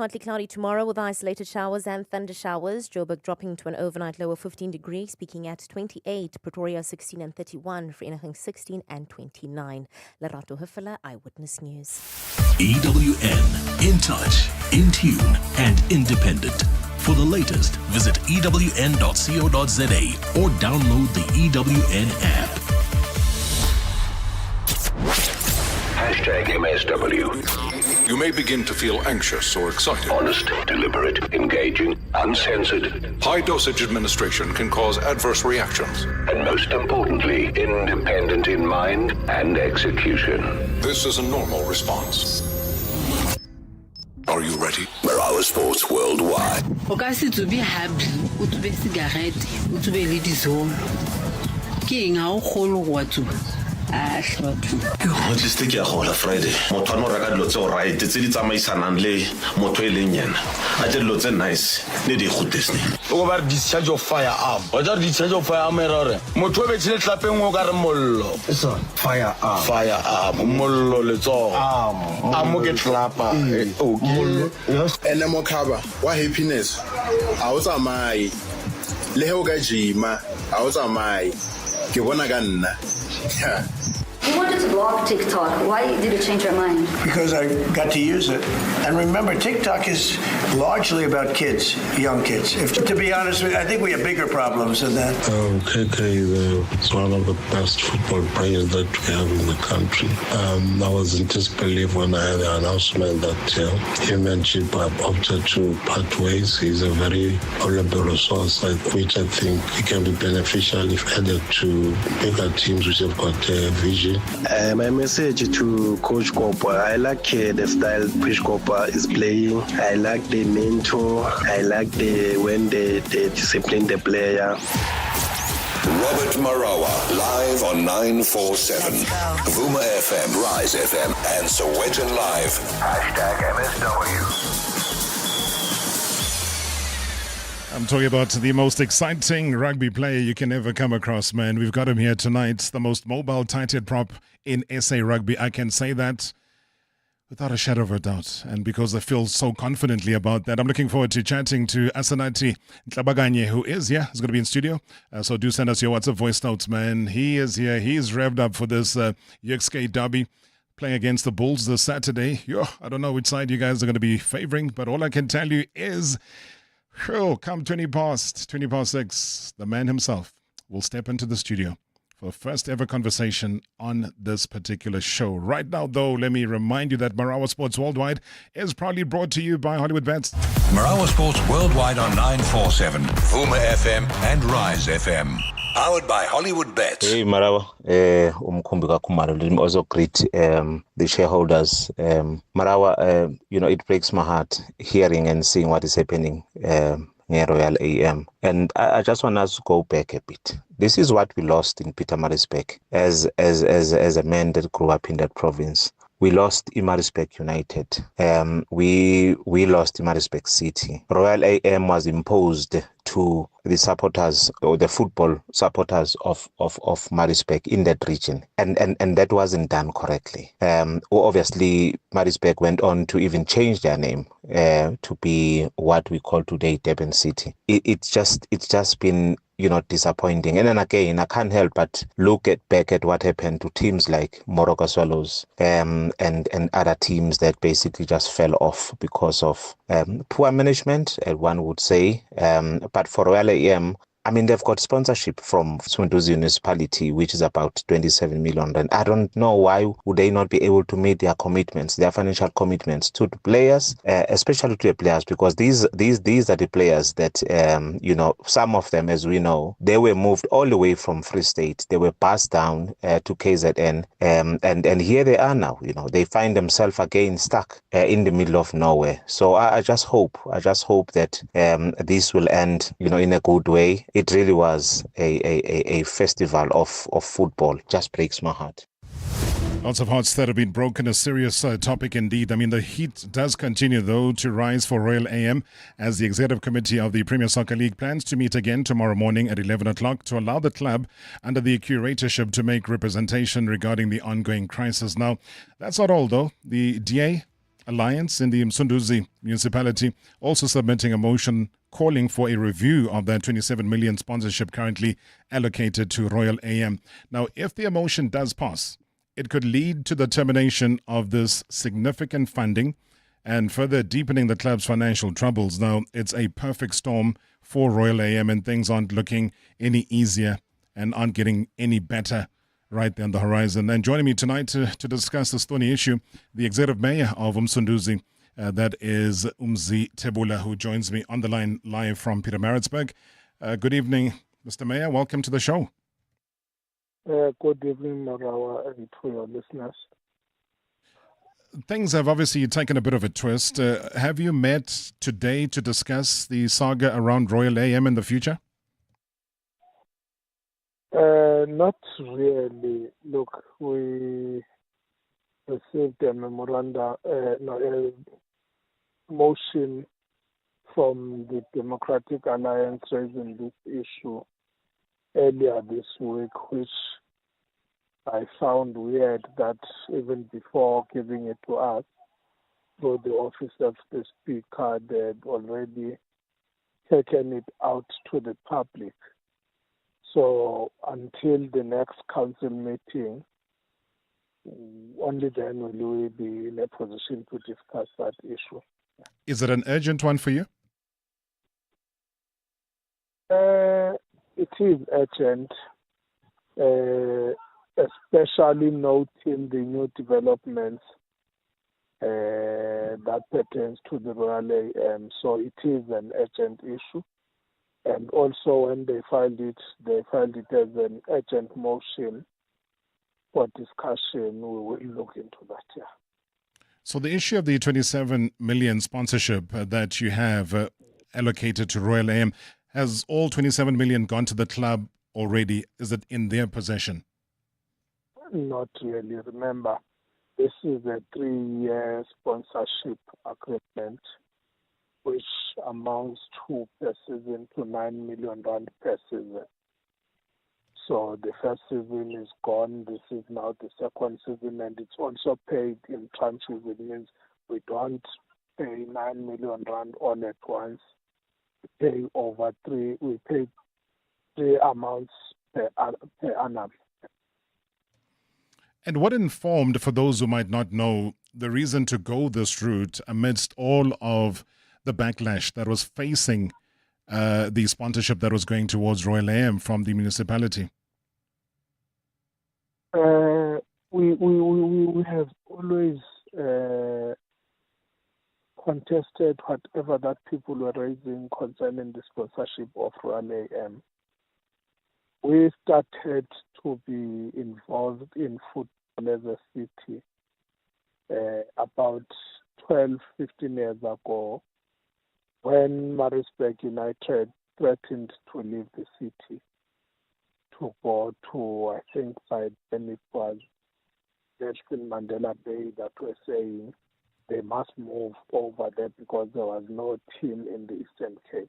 partly cloudy tomorrow with isolated showers and thunder showers. Joburg dropping to an overnight low of 15 degrees, peaking at 28. Pretoria 16 and 31. Vereeniging 16 and 29. Lerato Hufela, Eyewitness News. EWN, in touch, in tune, and independent. For the latest, visit ewn.co.za or download the EWN app. #MSW. You may begin to feel anxious or excited. Honest, deliberate, engaging, uncensored. High dosage administration can cause adverse reactions. And most importantly, independent in mind and execution. This is a normal response. Are you ready? Marawa Sports Worldwide. O ka se to be happy, o to be cigarette, o to be le dizolo. Ke eng a o kholo go tsuba. Logistic ya gola Friday motho no reka dilo tse o right tse di tsamaisanang le motho e leng yena a tse dilo tse nice ne di gotesne o ba discharge of firearm o ja discharge of firearm erare motho be tshile tlapeng o ka re mollo so firearm mollo le tso amo ke tlapa okay yes ene mo cover wa happiness a o tsamai le he o ka jima a o tsamai ke bona ka nna. You wanted to block TikTok. Why did you change your mind? Because I got to use it. And remember, TikTok is largely about kids, young kids. To be honest with you, I think we have bigger problems than that. KK is one of the best football players that we have in the country. I was in disbelief when I had the announcement that him and Chip have opted to part ways. He's a very valuable resource, which I think it can be beneficial if added to bigger teams which have got a vision. My message to Coach Kopa, I like the style Coach Kopa is playing. I like the mentor. I like when they discipline the player. Robert Marawa, live on 947. Vuma FM, Rise FM, and Sowetan Live. #MSW. I'm talking about the most exciting rugby player you can ever come across, man. We've got him here tonight, the most mobile tight head prop in SA rugby. I can say that without a shadow of a doubt. And because I feel so confidently about that, I'm looking forward to chatting to Asenathi Ntlabakanye, who is here. He's going to be in studio. So do send us your WhatsApp voice notes, man. He is here. He's revved up for this UXK derby, playing against the Bulls this Saturday. I don't know which side you guys are going to be favoring, but all I can tell you is, come 20 past 6, the man himself will step into the studio for the first ever conversation on this particular show. Right now, though, let me remind you that Marawa Sports Worldwide is proudly brought to you by Hollywood Bets. Marawa Sports Worldwide on 947, Vuma FM and Rise FM. Powered by Hollywood Bets. Hey Marawa, let me also greet the shareholders. Marawa, it breaks my heart hearing and seeing what is happening near Royal AM. And I just want us to go back a bit. This is what we lost in Pietermaritzburg as a man that grew up in that province. We lost Emirates United. We lost Emirates City. Royal AM was imposed to the supporters or the football supporters of Maritzburg in that region. And that wasn't done correctly. Obviously, Maritzburg went on to even change their name to be what we call today Durban City. It's just been disappointing. And then again, I can't help but look back at what happened to teams like Moroka Swallows and other teams that basically just fell off because of poor management, one would say. But for Royal AM, I mean, they've got sponsorship from Sunduzi Municipality, which is about 27 million. And I don't know why would they not be able to meet their commitments, their financial commitments to the players, especially to the players, because these are the players that, some of them, as we know, they were moved all the way from Free State. They were passed down to KZN. And here they are now, they find themselves again stuck in the middle of nowhere. So I just hope that this will end, in a good way. It really was a festival of football. Just breaks my heart. Lots of hearts that have been broken, a serious topic indeed. I mean, the heat does continue, though, to rise for Royal AM as the Executive Committee of the Premier Soccer League plans to meet again tomorrow morning at 11 o'clock to allow the club under the curatorship to make representation regarding the ongoing crisis. Now, that's not all, though. The DA Alliance in the Msunduzi municipality also submitting a motion calling for a review of that 27 million sponsorship currently allocated to Royal AM. Now, if the motion does pass, it could lead to the termination of this significant funding and further deepening the club's financial troubles. Now, it's a perfect storm for Royal AM and things aren't looking any easier and aren't getting any better right there on the horizon. And joining me tonight to discuss this thorny issue, the Executive Mayor of Msunduzi, that is Umzi Tebula, who joins me on the line live from Pietermaritzburg. Good evening, Mr. Mayor. Welcome to the show. Good evening, Marawa, and to your listeners. Things have obviously taken a bit of a twist. Have you met today to discuss the saga around Royal AM in the future? Not really. Look, we received a memoranda, a motion from the Democratic Alliance raising this issue earlier this week, which I found weird that even before giving it to us, through the office of the Speaker, they had already taken it out to the public. So until the next council meeting, only then will we be in a position to discuss that issue. Is it an urgent one for you? It is urgent, especially noting the new developments that pertains to the Royal AM. So it is an urgent issue. And also when they filed it as an urgent motion for discussion. We will look into that, yeah. So the issue of the 27 million sponsorship that you have allocated to Royal AM, has all 27 million gone to the club already? Is it in their possession? Not really. Remember, this is a 3-year sponsorship agreement, which amounts to per season to 9 million rand per season. So the first season is gone. This is now the second season, and it's also paid in tranches. It means we don't pay 9 million rand all at once. We pay over three. We pay 3 amounts per annum. And what informed, for those who might not know, the reason to go this route amidst all of the backlash that was facing the sponsorship that was going towards Royal AM from the municipality? We have always contested whatever that people were raising concerning the sponsorship of Royal AM. We started to be involved in football as a city about 12, 15 years ago, when Maritzburg United threatened to leave the city to go to, I think by then it was Nelson Mandela Bay, that were saying they must move over there because there was no team in the Eastern Cape.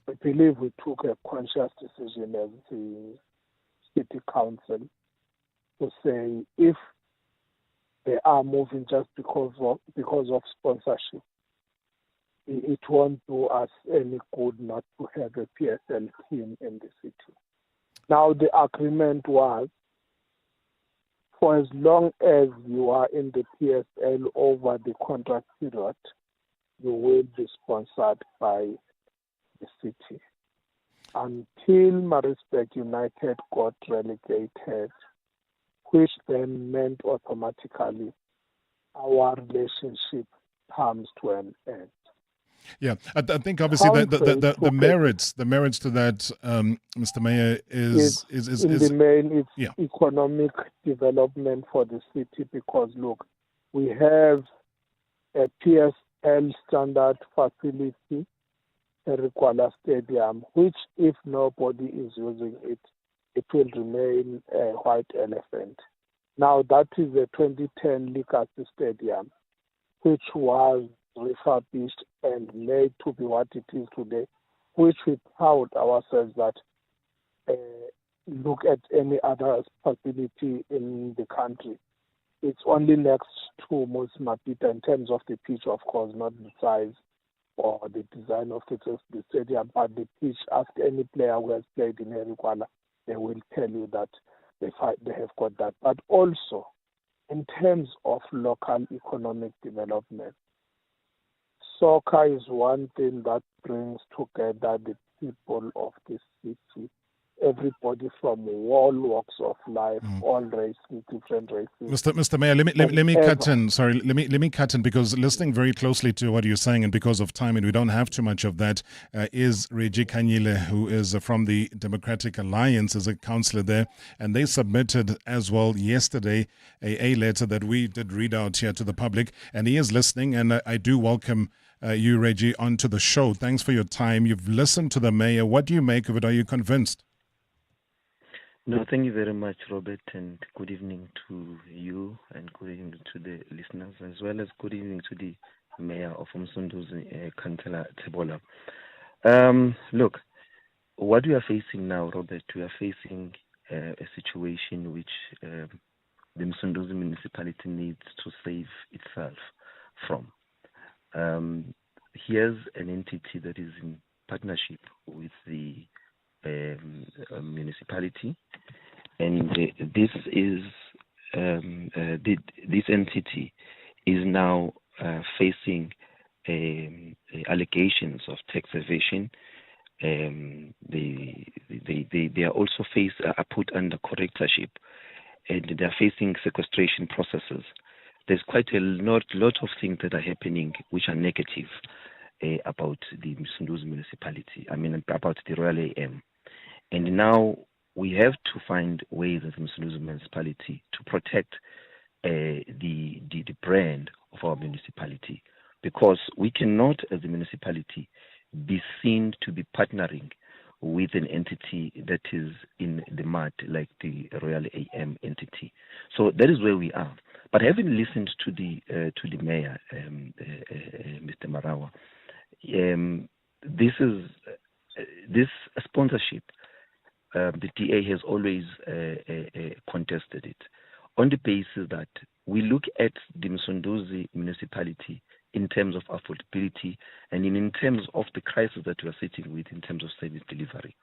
I believe we took a conscious decision as the city council to say if they are moving just because of sponsorship, it won't do us any good not to have a PSL team in the city. Now the agreement was, for as long as you are in the PSL over the contract period, you will be sponsored by the city. Until Maritzburg United got relegated, which then meant automatically our relationship comes to an end. Yeah, I think obviously the merits to that, Mr. Mayor, is in the main it's economic development for the city, because look, we have a PSL standard facility, a Rikwala Stadium, which if nobody is using it, it will remain a white elephant. Now that is a 2010 Legacy Stadium, which was refurbished and made to be what it is today, which we proud ourselves that look at any other facility in the country. It's only next to Municipal in terms of the pitch, of course, not the size or the design of the stadium, but the pitch. Ask any player who has played in Erikwala, they will tell you that they have got that. But also, in terms of local economic development, soccer is one thing that brings together the people of the city. Everybody from all walks of life, all races, different races. Mr. Mayor, let me cut in. Sorry, let me cut in, because listening very closely to what you're saying, and because of time, and we don't have too much of that, is Reggie Kanyile, who is from the Democratic Alliance, as a councillor there, and they submitted as well yesterday a letter that we did read out here to the public, and he is listening, and I do welcome you, Reggie, onto the show. Thanks for your time. You've listened to the mayor. What do you make of it? Are you convinced? No, thank you very much, Robert, and good evening to you, and good evening to the listeners, as well as good evening to the mayor of Umsunduzi, Kantela Tebola. Look, what we are facing now, Robert, we are facing a situation which the Umsunduzi municipality needs to save itself from. Here's an entity that is in partnership with the municipality, and this entity is now facing allegations of tax evasion. They are also are put under correctorship, and they are facing sequestration processes. There's quite a lot of things that are happening which are negative about the Msunduzi municipality. I mean, about the Royal AM. And now we have to find ways as the Msunduzi municipality to protect the brand of our municipality, because we cannot, as a municipality, be seen to be partnering with an entity that is in the mud, like the Royal AM entity. So that is where we are. But having listened to the mayor, Mr. Marawa, this sponsorship, the DA has always contested it on the basis that we look at the Msunduzi municipality in terms of affordability and in terms of the crisis that we are sitting with in terms of service delivery.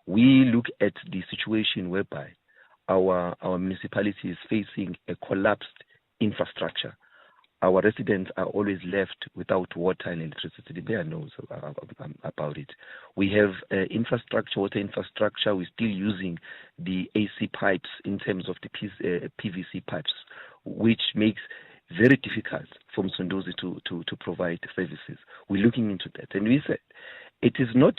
We look at the situation whereby our municipality is facing a collapsed infrastructure. Our residents are always left without water and electricity. The mayor knows about it. We have water infrastructure. We're still using the AC pipes in terms of the PVC pipes, which makes very difficult for Msunduzi to provide services. We're looking into that. And we said it is not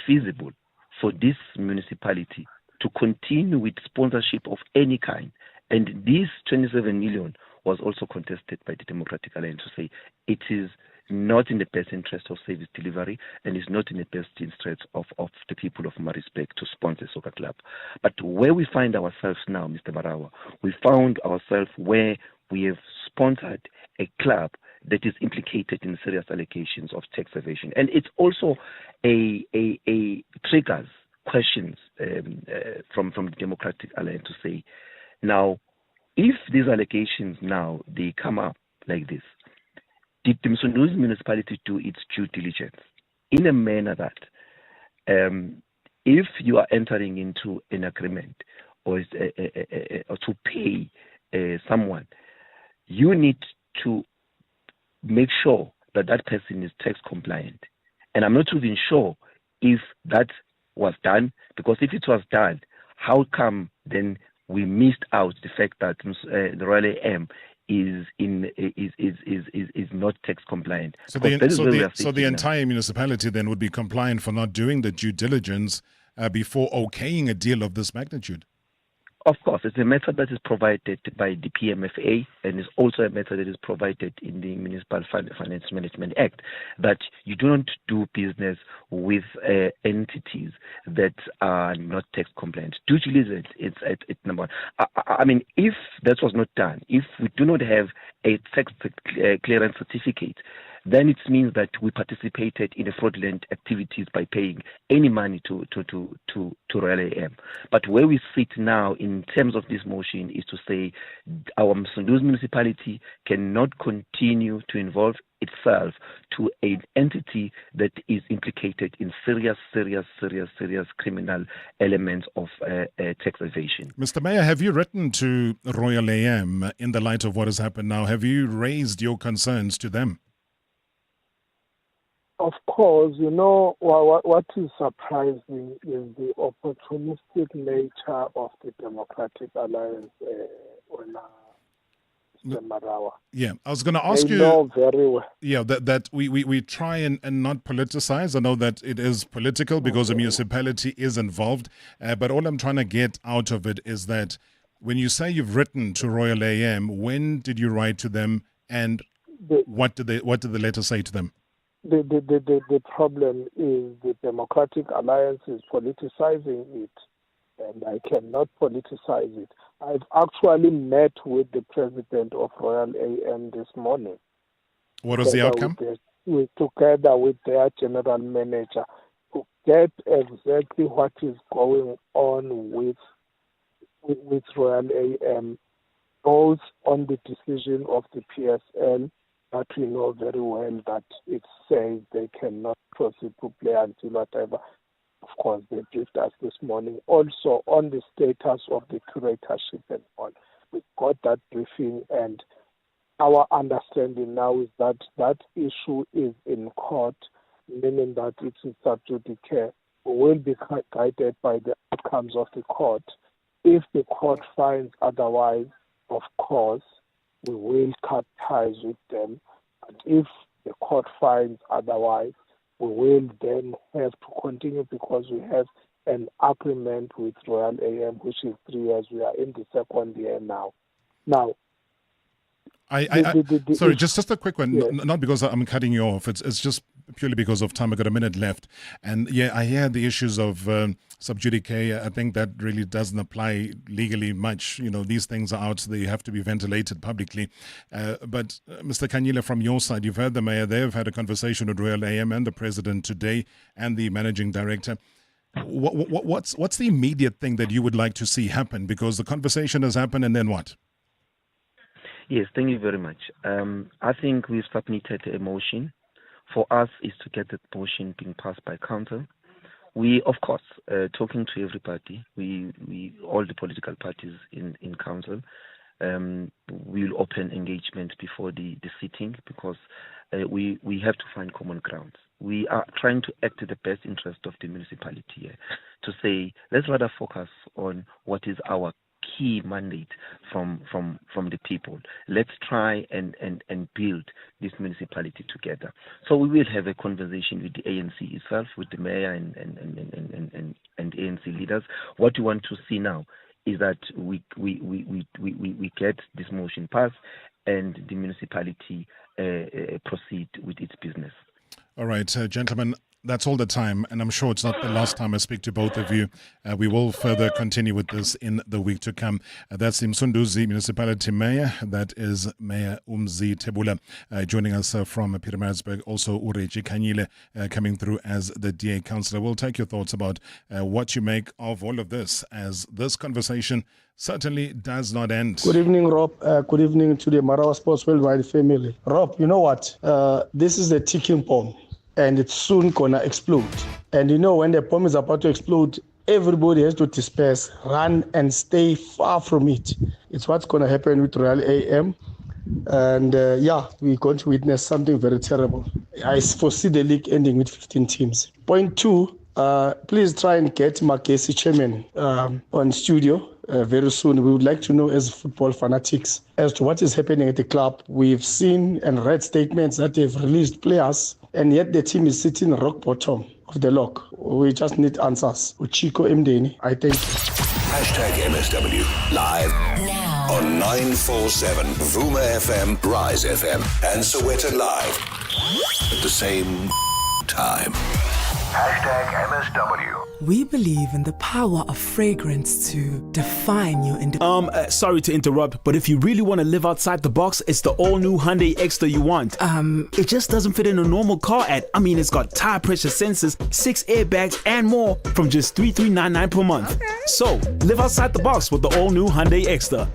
feasible for this municipality to continue with sponsorship of any kind. And this 27 million was also contested by the Democratic Alliance to say it is not in the best interest of service delivery and is not in the best interest of the people of Maritzburg to sponsor a soccer club. But where we find ourselves now, Mr. Marawa, we found ourselves where we have sponsored a club that is implicated in serious allegations of tax evasion. And it's also a triggers questions from the Democratic Alliance to say, now, if these allegations now, they come up like this, did the Msunduzi municipality do its due diligence in a manner that if you are entering into an agreement or to pay someone, you need to make sure that that person is tax compliant. And I'm not even sure if that was done, because if it was done, how come then we missed out the fact that the Royal AM is not tax compliant? So the entire municipality then would be compliant for not doing the due diligence before okaying a deal of this magnitude? Of course, it's a method that is provided by the PMFA, and it's also a method that is provided in the Municipal Finance Management Act, that you do not do business with entities that are not tax compliant. Due diligence, it's number one. I mean, if that was not done, if we do not have a tax clearance certificate, then it means that we participated in a fraudulent activities by paying any money to Royal AM. But where we sit now in terms of this motion is to say our Msunduzi municipality cannot continue to involve itself to an entity that is implicated in serious criminal elements of tax evasion. Mr. Mayor, have you written to Royal AM in the light of what has happened now? Have you raised your concerns to them? Of course, what is surprising is the opportunistic nature of the Democratic Alliance on Mr. Marawa. Yeah, I was going to ask you. Know very well. Yeah, that we try and not politicize. I know that it is political because a municipality is involved, but all I'm trying to get out of it is that when you say you've written to Royal AM, when did you write to them, and what did the letter say to them? The problem is the Democratic Alliance is politicizing it, and I cannot politicize it. I've actually met with the president of Royal AM this morning. What was the outcome? Together with their general manager to get exactly what is going on with Royal AM, both on the decision of the PSL, that we know very well that it says they cannot proceed to play until whatever. Of course, they briefed us this morning. Also, on the status of the curatorship and all. We got that briefing, and our understanding now is that that issue is in court, meaning that it's in sub judice. We will be guided by the outcomes of the court. If the court finds otherwise, of course, we will cut ties with them. And if the court finds otherwise, we will then have to continue because we have an agreement with Royal AM, which is 3 years. We are in the second year now. Now, sorry, just a quick one. Yes. Not because I'm cutting you off. It's just purely because of time. I've got a minute left. And yeah, I hear the issues of sub judice. I think that really doesn't apply legally much. These things are out. They have to be ventilated publicly. But Mr. Kanyile, from your side, you've heard the mayor. They've had a conversation with Royal AM and the president today and the managing director. What's the immediate thing that you would like to see happen? Because the conversation has happened, and then what? Yes, thank you very much. I think we've submitted a motion. For us is to get that motion being passed by council. We, of course, talking to everybody, we all the political parties in council, we'll open engagement before the sitting because we have to find common grounds. We are trying to act in the best interest of the municipality here to say, let's rather focus on what is our key mandate from the people. Let's try and build this municipality together. So we will have a conversation with the ANC itself, with the mayor and ANC leaders. What we want to see now is that we get this motion passed and the municipality proceed with its business. All right, gentlemen. That's all the time, and I'm sure it's not the last time I speak to both of you. We will further continue with this in the week to come. That's the Msunduzi Municipality Mayor. That is Mayor Umzi Tebula joining us from Pietermaritzburg. Also, Ureji Kanyile coming through as the DA Councillor. We'll take your thoughts about what you make of all of this, as this conversation certainly does not end. Good evening, Rob. Good evening to the Marawa Sports Worldwide family. Rob, you know what? This is a ticking bomb. And it's soon gonna explode. And when the bomb is about to explode, everybody has to disperse, run and stay far from it. It's what's gonna happen with Royal AM. And we're going to witness something very terrible. I foresee the league ending with 15 teams. Point 2, please try and get Makesi chairman on studio very soon. We would like to know, as football fanatics, as to what is happening at the club. We've seen and read statements that they've released players, and yet the team is sitting rock bottom of the log. We just need answers. Uchiko Mdeni, I thank you. #MSW live now on 947 Vuma FM, Rise FM, and Soweto Live at the same time. #MSW. We believe in the power of fragrance to define your independence. Sorry to interrupt, but if you really want to live outside the box, it's the all-new Hyundai Extra you want. It just doesn't fit in a normal car ad. I mean, it's got tire pressure sensors, 6 airbags, and more from just $3,399 per month. Okay. So, live outside the box with the all-new Hyundai Extra.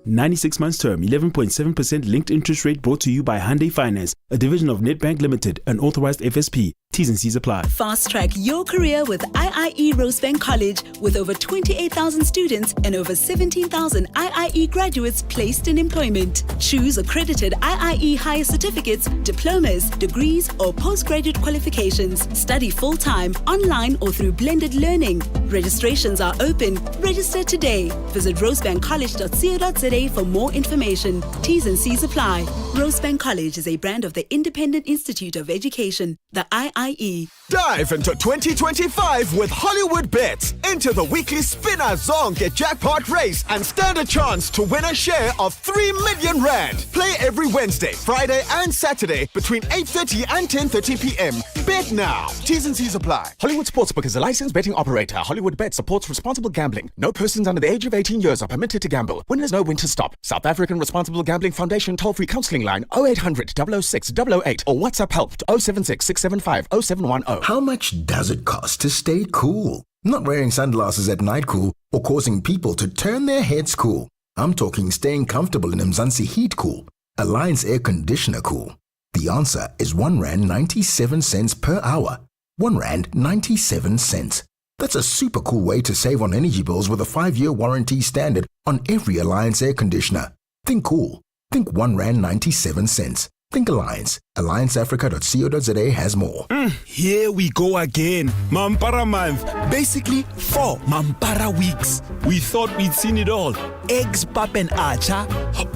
96 months term, 11.7% linked interest rate, brought to you by Hyundai Finance, a division of Nedbank Limited, an authorized FSP. T's and C's apply. Fast track your career with IIE Rosebank College, with over 28,000 students and over 17,000 IIE graduates placed in employment. Choose accredited IIE higher certificates, diplomas, degrees, or postgraduate qualifications. Study full-time, online, or through blended learning. Registrations are open. Register today. Visit rosebankcollege.co.za for more information. T's and C's apply. Rosebank College is a brand of the Independent Institute of Education, the IIE. Dive into 2025 with Hollywood Bets. Enter the weekly Spinner Zonke jackpot race and stand a chance to win a share of 3 million rand. Play every Wednesday, Friday, and Saturday between 8:30 and 10:30 p.m. Bet now. T's and C's apply. Hollywood Sportsbook is a licensed betting operator. Hollywood Bet supports responsible gambling. No persons under the age of 18 years are permitted to gamble. Winners know when to stop. South African Responsible Gambling Foundation toll-free counseling line 0800 006 008 or WhatsApp help to 076 675 0710. How much does it cost to stay cool? Not wearing sunglasses at night cool or causing people to turn their heads cool. I'm talking staying comfortable in Mzansi Heat Cool, Alliance Air Conditioner Cool. The answer is R1.97 per hour. R1.97. That's a super cool way to save on energy bills with a 5-year warranty standard on every Alliance air conditioner. Think cool. Think R1.97. Think Alliance. AllianceAfrica.co.za has more. Here we go again. Mampara month. Basically, 4 Mampara weeks. We thought we'd seen it all. Eggs, pap and acha.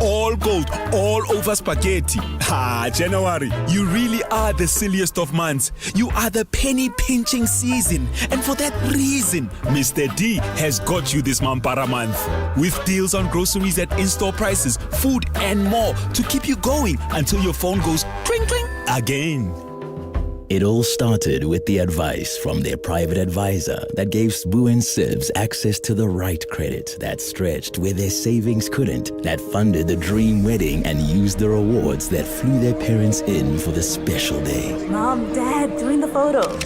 All gold, all over spaghetti. January, you really are the silliest of months. You are the penny pinching season. And for that reason, Mr. D has got you this Mampara month. With deals on groceries at in-store prices, food and more to keep you going until your phone goes tring tring again. It all started with the advice from their private advisor that gave Sbu and Sibs access to the right credit, that stretched where their savings couldn't, that funded the dream wedding and used the rewards that flew their parents in for the special day. Mom, Dad, doing the photo.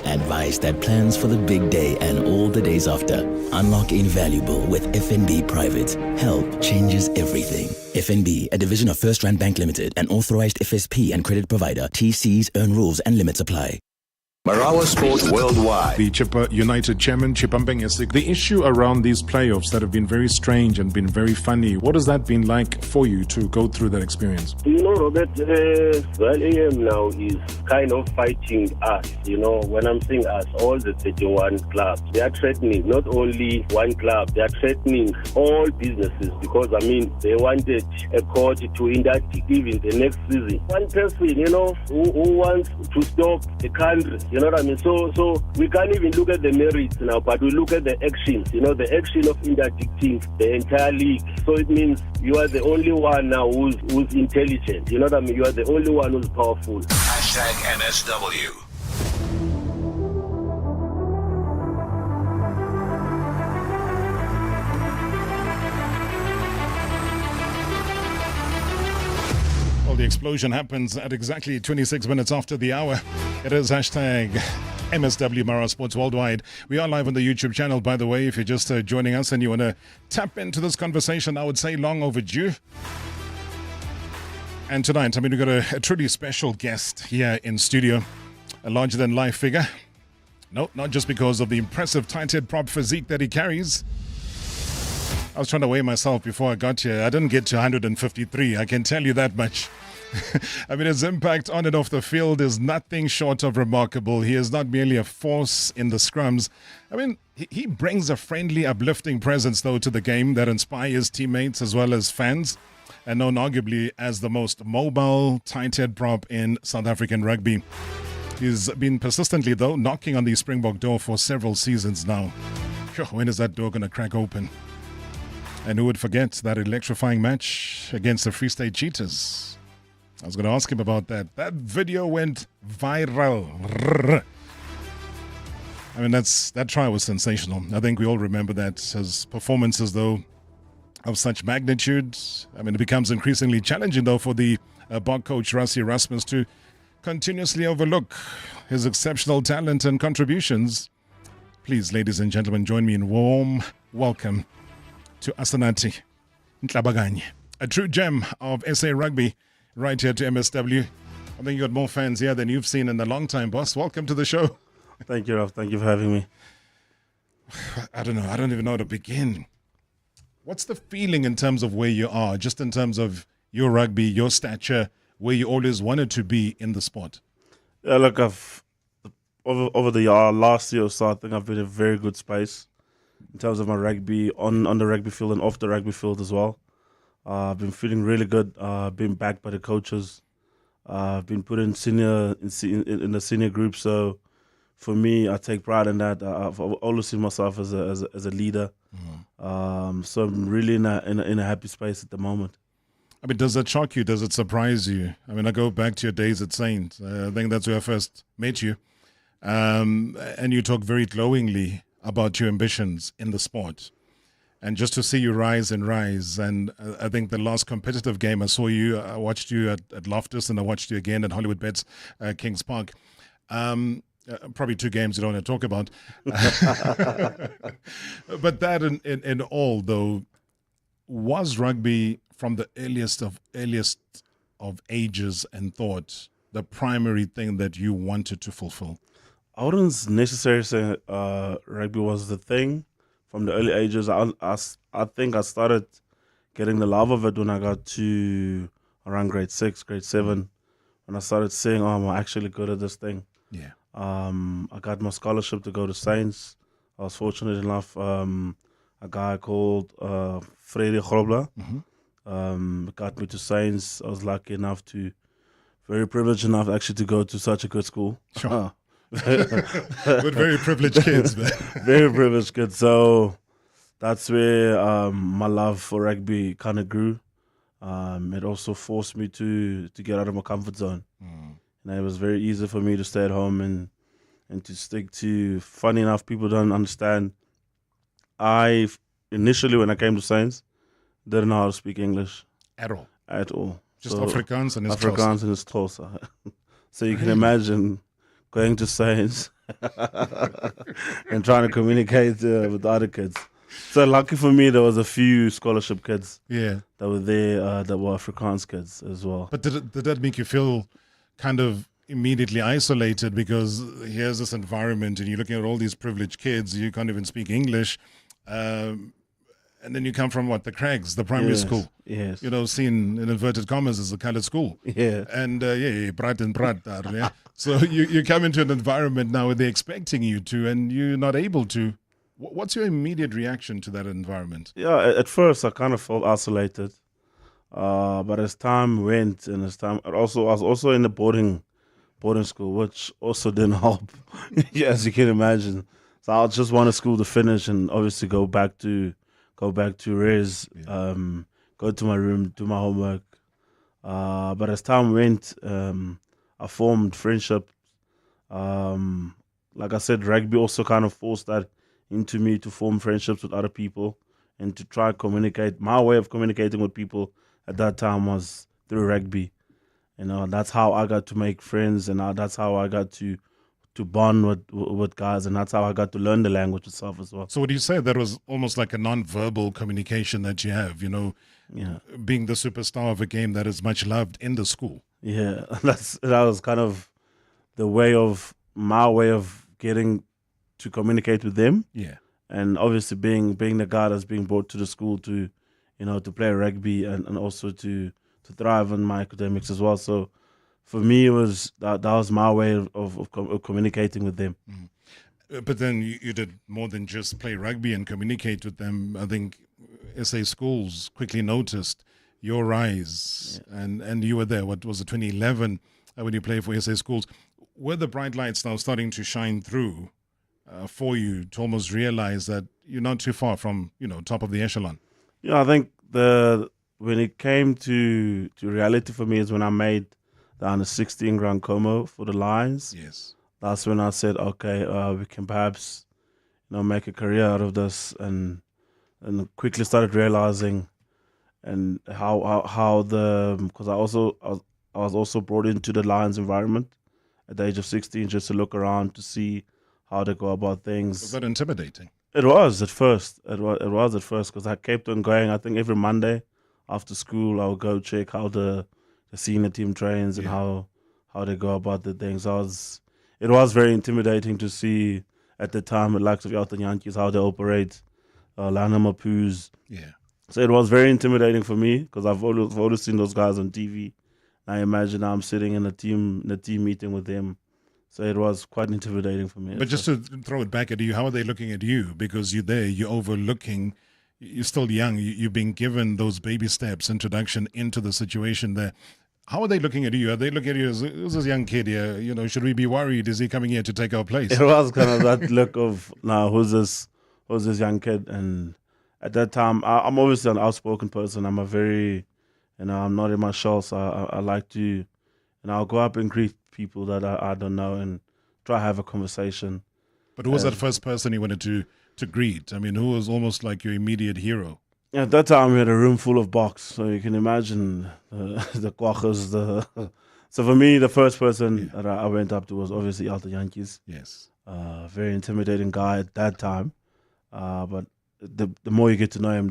Advice that plans for the big day and all the days after. Unlock invaluable with FNB Private. Help changes everything. FNB, a division of First Rand Bank Limited, an authorized FSP and credit provider. TCs, earn rules and limits apply. Marawa Sports Worldwide. The Chippa United chairman, Chipambeng Esik. The issue around these playoffs that have been very strange and been very funny, what has that been like for you to go through that experience? You know, Robert, AM now is kind of fighting us. You know, when I'm saying us, all the 31 clubs, they are threatening not only one club, they are threatening all businesses because, I mean, they wanted a court to indict even the next season. One person, you know, who wants to stop the country. You know what I mean? So we can't even look at the merits now, but we look at the actions. You know, the action of interdicting the entire league. So it means you are the only one now who's intelligent. You know what I mean? You are the only one who's powerful. #MSW. Well, the explosion happens at exactly 26 minutes after the hour. It is #MSW Marawa Sports Worldwide. We are live on the YouTube channel, by the way. If you're just joining us and you want to tap into this conversation, I would say long overdue. And tonight, I mean, we've got a truly special guest here in studio, a larger-than-life figure. No, not just because of the impressive tight-head prop physique that he carries. I was trying to weigh myself before I got here. I didn't get to 153, I can tell you that much. I mean, his impact on and off the field is nothing short of remarkable. He is not merely a force in the scrums. I mean, he brings a friendly, uplifting presence, though, to the game that inspires teammates as well as fans, and known arguably as the most mobile, tight-head prop in South African rugby. He's been persistently, though, knocking on the Springbok door for several seasons now. When is that door going to crack open? And who would forget that electrifying match against the Free State Cheetahs? I was going to ask him about that. That video went viral. I mean, that try was sensational. I think we all remember that. His performances, though, of such magnitude. I mean, it becomes increasingly challenging, though, for the Bok coach, Rassie Erasmus, to continuously overlook his exceptional talent and contributions. Please, ladies and gentlemen, join me in warm welcome to Asenathi Ntlabakanye, a true gem of SA Rugby, right here to MSW. I think you got more fans here than you've seen in a long time, boss. Welcome to the show. Thank you, Ralph. Thank you for having me. I don't know. I don't even know how to begin. What's the feeling in terms of where you are, just in terms of your rugby, your stature, where you always wanted to be in the sport? Yeah, look, over the last year or so, I think I've been in a very good space in terms of my rugby, on the rugby field and off the rugby field as well. I've been feeling really good, been backed by the coaches. I've been put in the senior group, so for me, I take pride in that. I've always seen myself as a leader. So I'm really in a happy space at the moment. I mean, does that shock you? Does it surprise you? I mean, I go back to your days at Saint. I think that's where I first met you. And you talk very glowingly about your ambitions in the sport. And just to see you rise and rise. And I think the last competitive game I saw you, I watched you at Loftus and I watched you again at Hollywood Bets, Kings Park. Probably two games you don't want to talk about. But that in all, though, was rugby from the earliest of ages and thought the primary thing that you wanted to fulfill? I wouldn't necessarily say rugby was the thing from the early ages. I think I started getting the love of it when I got to around grade 6, grade 7, when I started saying, oh, I'm actually good at this thing. Yeah. I got my scholarship to go to Saints. I was fortunate enough, a guy called Freddy Grobler got me to Saints. I was very privileged enough actually to go to such a good school. Sure. With very privileged kids, man. Very privileged kids. So that's where my love for rugby kind of grew. It also forced me to get out of my comfort zone. And it was very easy for me to stay at home and to stick to. Funny enough, people don't understand. Initially, when I came to Saints, didn't know how to speak English. At all? At all. Just Afrikaans and his Xhosa. So you can imagine going to Saints and trying to communicate with other kids. So lucky for me, there was a few scholarship kids that were there that were Afrikaans kids as well. But did that make you feel kind of immediately isolated, because here's this environment and you're looking at all these privileged kids, you can't even speak English, and then you come from the Crags, the primary school. Yes. Seen in inverted commas as a colored school. Yeah. And brat and brat. Yeah. So you come into an environment now where they're expecting you to, and you're not able to. What's your immediate reaction to that environment? Yeah, at first I kind of felt isolated. But as time went, and I was also in the boarding school, which also didn't help, as you can imagine. So I just wanted school to finish and obviously go back to res, go to my room, do my homework. But as time went, I formed friendship. Like I said, rugby also kind of forced that into me to form friendships with other people and to try to communicate. My way of communicating with people at that time was through rugby. That's how I got to make friends, and that's how I got to bond with guys, and that's how I got to learn the language itself as well. So would you say that was almost like a non-verbal communication that you have, being the superstar of a game that is much loved in the school? Yeah, that was kind of my way of getting to communicate with them. Yeah. And obviously being the guy that's being brought to the school to play rugby and also to thrive on my academics as well. So for me, it was that was my way of communicating with them. But then you did more than just play rugby and communicate with them. I think SA schools quickly noticed your rise, and you were there. What was it, 2011, when you played for SA schools? Were the bright lights now starting to shine through for you to almost realize that you're not too far from top of the echelon? Yeah, I think the when it came to reality for me is when I made the under-16 Grand Como for the Lions. Yes. That's when I said, okay, we can perhaps, make a career out of this, and quickly started realizing and how because I was also brought into the Lions environment at the age of 16 just to look around to see how they go about things. Was that intimidating? It was at first. It was at first because I kept on going. I think every Monday after school I would go check how the senior team trains and how they go about the things. It was very intimidating to see at the time the likes of Elton Yankees, how they operate, Lana Mapuz. Yeah. So it was very intimidating for me because I've always seen those guys on TV. I imagine I'm sitting in a team meeting with them. So it was quite intimidating for me. But just to throw it back at you, how are they looking at you? Because you're there, you're overlooking, you're still young, you're being given those baby steps, introduction into the situation there. How are they looking at you? Are they looking at you as, who's this young kid here? Should we be worried? Is he coming here to take our place? It was kind of that look of, now who's this young kid? And at that time, I'm obviously an outspoken person. I'm a very, I'm not in my shell, so I like to, I'll go up and greet people that I don't know and try to have a conversation. But who was that first person you wanted to greet? I mean, who was almost like your immediate hero? At that time, we had a room full of box, so you can imagine the kwachas. So for me, the first person that I went up to was obviously Elton Yankees. Yes. Very intimidating guy at that time. But the more you get to know him,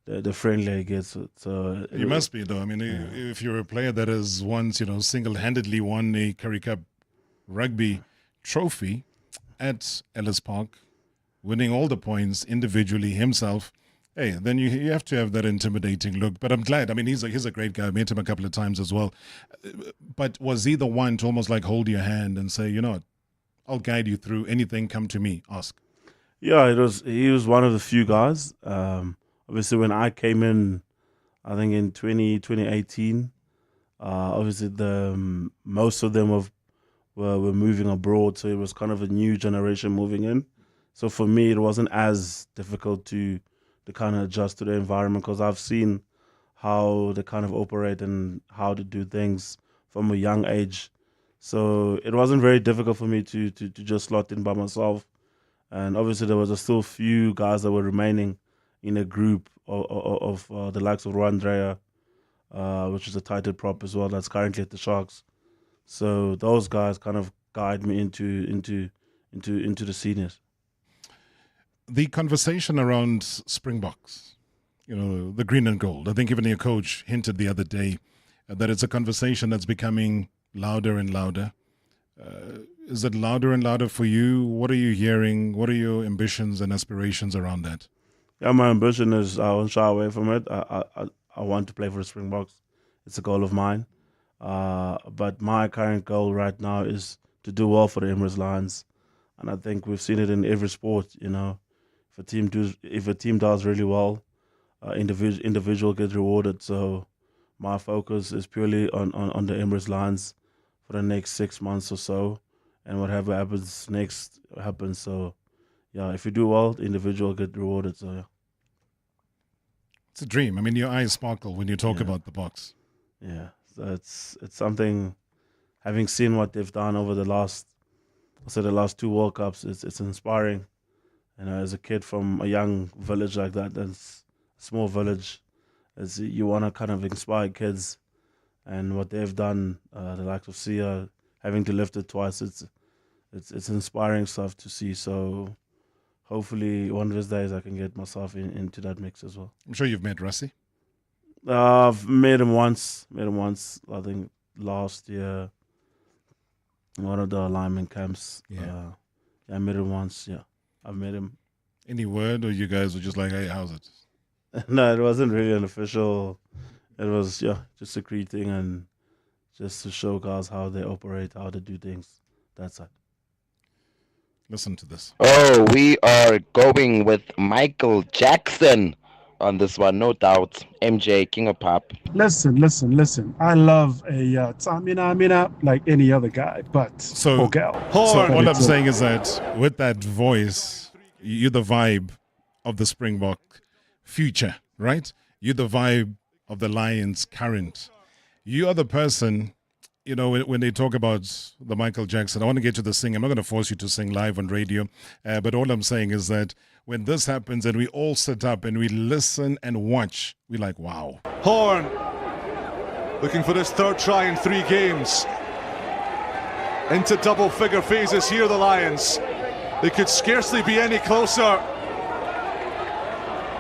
the friendlier he gets. So You must be, though. I mean, if you're a player that has once, single-handedly won a Currie Cup rugby trophy at Ellis Park, winning all the points individually himself, hey, then you have to have that intimidating look. But I'm glad. I mean, he's a great guy. I met him a couple of times as well. But was he the one to almost like hold your hand and say, I'll guide you through anything, come to me, ask? Yeah, he was one of the few guys. Obviously, when I came in, I think in 2018, obviously most of them were moving abroad, so it was kind of a new generation moving in. So for me, it wasn't as difficult to kind of adjust to the environment because I've seen how they kind of operate and how to do things from a young age. So it wasn't very difficult for me to just slot in by myself. And obviously, there was still few guys that were remaining in a group of the likes of Rowan Dreyer, which is a titled prop as well, that's currently at the Sharks. So those guys kind of guide me into the seniors. The conversation around Springboks, the green and gold. I think even your coach hinted the other day that it's a conversation that's becoming louder and louder. Is it louder and louder for you? What are you hearing? What are your ambitions and aspirations around that? Yeah, my ambition is I won't shy away from it. I want to play for the Springboks. It's a goal of mine. But my current goal right now is to do well for the Emirates Lions. And I think we've seen it in every sport, If a team does really well, individual gets rewarded. So my focus is purely on the Emirates Lions for the next 6 months or so. And whatever happens next happens. So, yeah, if you do well, the individual get rewarded. So, yeah. It's a dream. I mean, your eyes sparkle when you talk about the box. Yeah, so it's something, having seen what they've done over the last 2 World Cups, it's inspiring. As a kid from a young village like that, that's a small village, as you want to kind of inspire kids. And what they've done, the likes of Sia, having to lift it twice, it's inspiring stuff to see. So hopefully one of these days I can get myself into that mix as well. I'm sure you've met Rassie. I've met him once. I think last year, in one of the alignment camps. I met him once. Yeah, I've met him. Any word, or you guys were just like, "Hey, how's it?" No, it wasn't really an official. It was just a greeting and just to show guys how they operate, how they do things. That's it. Listen to this. Oh, we are going with Michael Jackson on this one, no doubt. MJ, King of Pop. Listen. I love a Tamina like any other guy, but so what I'm saying is that with that voice, you're the vibe of the Springbok future, right? You're the vibe of the Lions current. You are the person, you know, when they talk about the Michael Jackson, I want to get to the singing. I'm not going to force you to sing live on radio, but all I'm saying is that when this happens and we all sit up and we listen and watch, we're like, wow. Horn, looking for his third try in 3 games. Into double-figure phases here, the Lions. They could scarcely be any closer.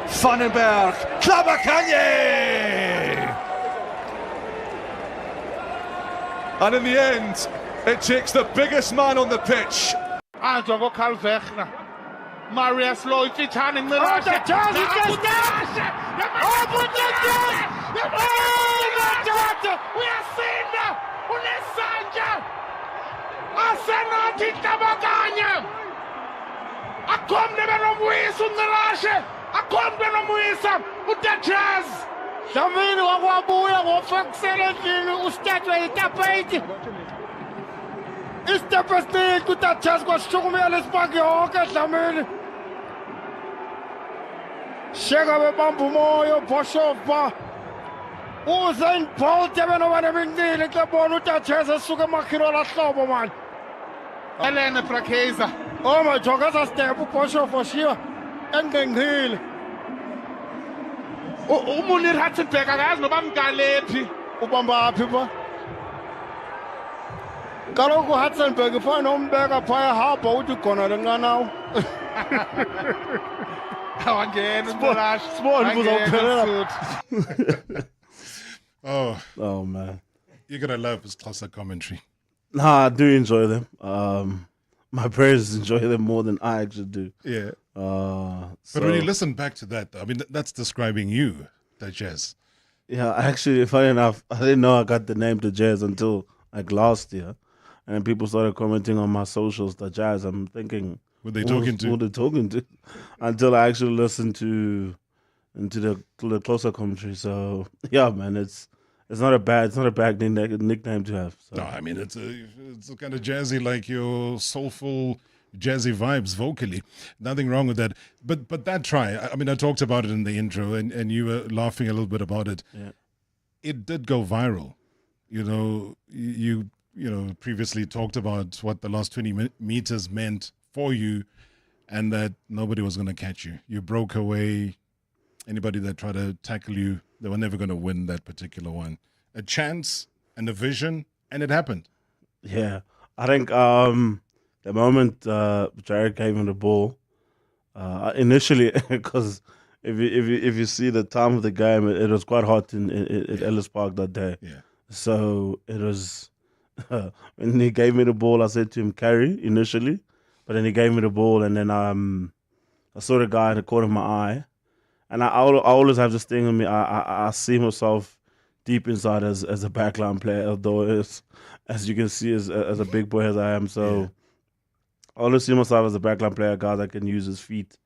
Vandenberg, Ntlabakanye! And in the end, it takes the biggest man on the pitch. Marius Lloyd turning the Asenathi Ntlabakanye akhombe benomuyisa umnqelashe akhombe nomuyisa uTajaz Dlamini wakwabuya ngofekusela endlini ustatwe itapeti istepe esitiki uTajaz kwashukumela isipaki yonke Dlamini sheka bebamba umoya Boshofa Usain Bolt benobana bengile kebona uTajaz esuka emakhiro lahlobo man Elena Prakeza. Oh my God, that's a step Boshofa for sure. Engengile. Umunir Hatzenberg akazi noba mngalephi ubamba phi ba Kaloku Hatzenberg ifana nombeka phaya hamba uthi khona lencanawo awangena Small uzawuphelela Oh man, you're gonna love his Xhosa commentary. Nah, I do enjoy them. My parents enjoy them more than I actually do. Yeah. So, But when you listen back to that, I mean, that's describing you, Tajaz. Yeah, actually, funny enough, I didn't know I got the name Tajaz until like last year, and then people started commenting on my socials Tajaz. I'm thinking, who they talking to? Who they talking to? Until I actually listened to the closer commentary. So yeah, man, it's not a bad nickname to have. So. No, I mean it's kind of jazzy, like your soulful jazzy vibes vocally. Nothing wrong with that. But that try, I mean, I talked about it in the intro, and you were laughing a little bit about it. Yeah. It did go viral. You know, you previously talked about what the last 20 meters meant for you, and that nobody was going to catch you. You broke away. Anybody that tried to tackle you, they were never going to win that particular one. A chance and a vision, and it happened. Yeah, I think the moment Jared gave him the ball, initially, because if you see the time of the game, it was quite hot in Ellis Park that day. Yeah. So it was when he gave me the ball, I said to him carry initially, but then he gave me the ball, and then I saw the guy in the corner of my eye. And I always have this thing in me. I see myself deep inside as a backline player, although as you can see, as a big boy as I am. So yeah. I always see myself as a backline player, a guy that can use his feet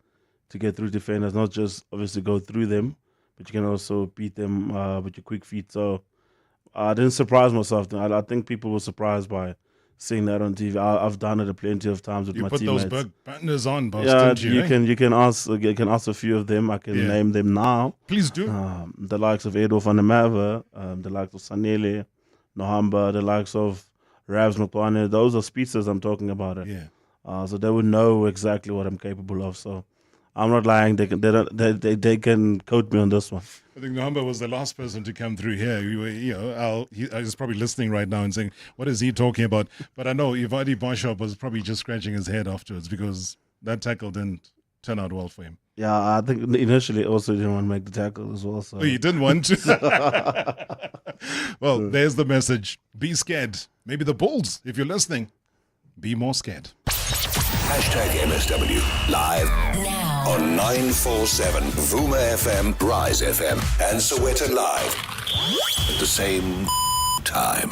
to get through defenders, not just obviously go through them, but you can also beat them with your quick feet. So I didn't surprise myself. I think people were surprised by seeing that on TV. I've done it plenty of times with my teammates. You put those banners on, boss, yeah, didn't you? You can ask a few of them. I can name them now. Please do. The likes of Edo van der Merwe, the likes of Sanele, Nohamba, the likes of Ravs Mokwane. Those are speedsters I'm talking about. Yeah. So they would know exactly what I'm capable of. So I'm not lying. They can quote me on this one. I think Nohamba was the last person to come through here. He's probably listening right now and saying, what is he talking about? But I know Ivadi Bashop was probably just scratching his head afterwards because that tackle didn't turn out well for him. Yeah, I think initially also didn't want to make the tackle as well. So. Oh, you didn't want to? Well, there's the message. Be scared. Maybe the Bulls, if you're listening, be more scared. #MSW live now on 947 Vuma FM, Rise FM, and Soweto Live at the same time.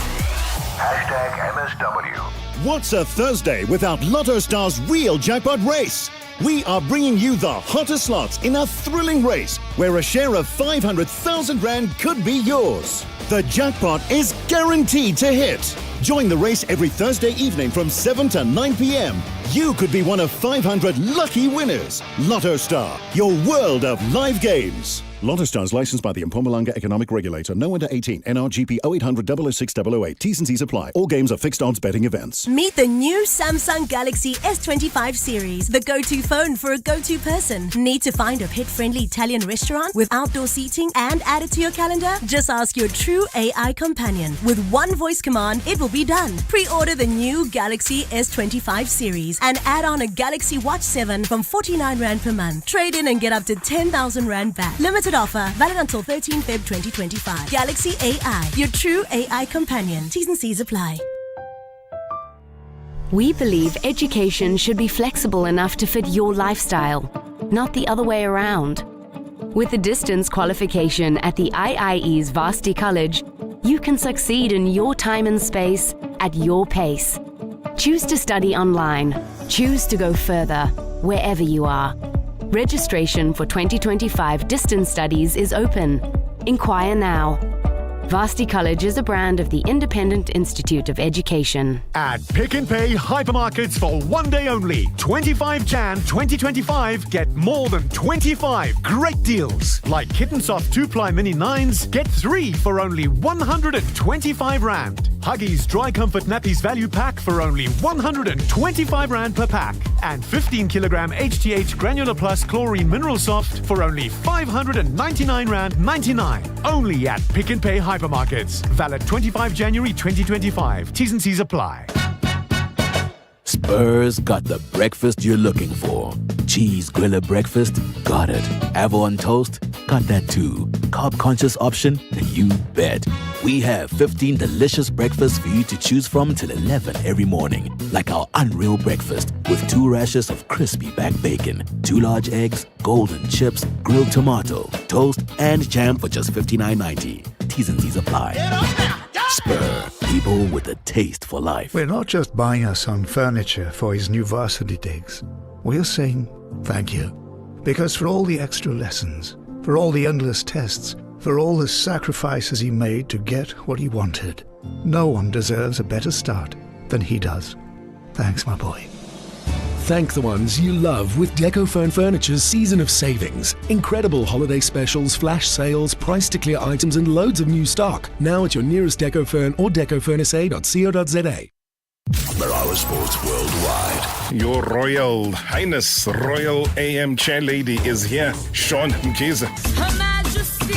#MSW. What's a Thursday without Lotto Star's real jackpot race? We are bringing you the hottest slots in a thrilling race where a share of 500,000 Rand could be yours. The jackpot is guaranteed to hit. Join the race every Thursday evening from 7 to 9 p.m. You could be one of 500 lucky winners. Lotto Star, your world of live games. Lotto Stars licensed by the Mpumalanga Economic Regulator. No under 18. NRGP 0800 006 008. T's and C's apply. All games are fixed odds betting events. Meet the new Samsung Galaxy S25 series, the go-to phone for a go-to person. Need to find a pet-friendly Italian restaurant with outdoor seating and add it to your calendar? Just ask your true AI companion. With one voice command, it will be done. Pre-order the new Galaxy S25 series and add on a Galaxy Watch 7 from 49 Rand per month. Trade in and get up to 10,000 Rand back. Limited offer, valid until 13 Feb 2025. Galaxy AI, your true AI companion. T's and C's apply. We believe education should be flexible enough to fit your lifestyle, not the other way around. With the distance qualification at the IIE's Varsity College, you can succeed in your time and space at your pace. Choose to study online. Choose to go further, wherever you are. Registration for 2025 distance studies is open. Inquire now. Varsity College is a brand of the Independent Institute of Education. At Pick n Pay hypermarkets for one day only. 25 Jan 2025, get more than 25 great deals. Like Kitten Soft 2-ply mini 9s, get 3 for only 125 Rand. Huggies Dry Comfort Nappies value pack for only 125 Rand per pack. And 15 kilogram HTH Granular Plus Chlorine Mineral Soft for only 599 Rand 99. Only at Pick n Pay hypermarkets. Valid 25 January 2025. T's and C's apply. Spurs got the breakfast you're looking for. Cheese griller breakfast? Got it. Avon toast? Got that too. Carb conscious option? You bet. We have 15 delicious breakfasts for you to choose from till 11 every morning. Like our unreal breakfast with 2 rashers of crispy back bacon, 2 large eggs, golden chips, grilled tomato, toast, and jam for just $59.90. T's and C's apply. Spur, people with a taste for life. We're not just buying our son furniture for his new varsity digs. We're saying thank you. Because for all the extra lessons, for all the endless tests, for all the sacrifices he made to get what he wanted, no one deserves a better start than he does. Thanks, my boy. Thank the ones you love with DecoFern Furniture's season of savings. Incredible holiday specials, flash sales, price to clear items and loads of new stock. Now at your nearest DecoFern or decofurnsa.co.za. Marawa Sports Worldwide. Your Royal Highness, Royal AM Chair Lady is here, Sean Mkhize. Her Majesty.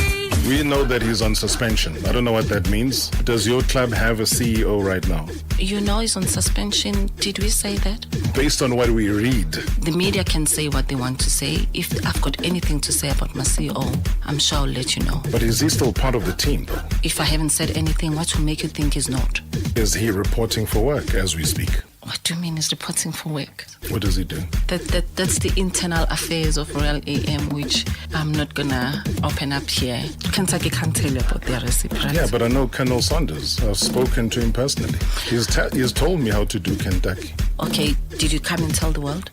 We know that he's on suspension. I don't know what that means. Does your club have a CEO right now? You know he's on suspension. Did we say that? Based on what we read. The media can say what they want to say. If I've got anything to say about my CEO, I'm sure I'll let you know. But is he still part of the team, though? If I haven't said anything, what will make you think he's not? Is he reporting for work as we speak? What do you mean he's reporting for work? What does he do? That's the internal affairs of Royal AM, which I'm not gonna open up here. Kentucky can't tell you about their recipe, right? Yeah, but I know Colonel Saunders. I've spoken to him personally. He's told me how to do Kentucky. Okay, did you come and tell the world?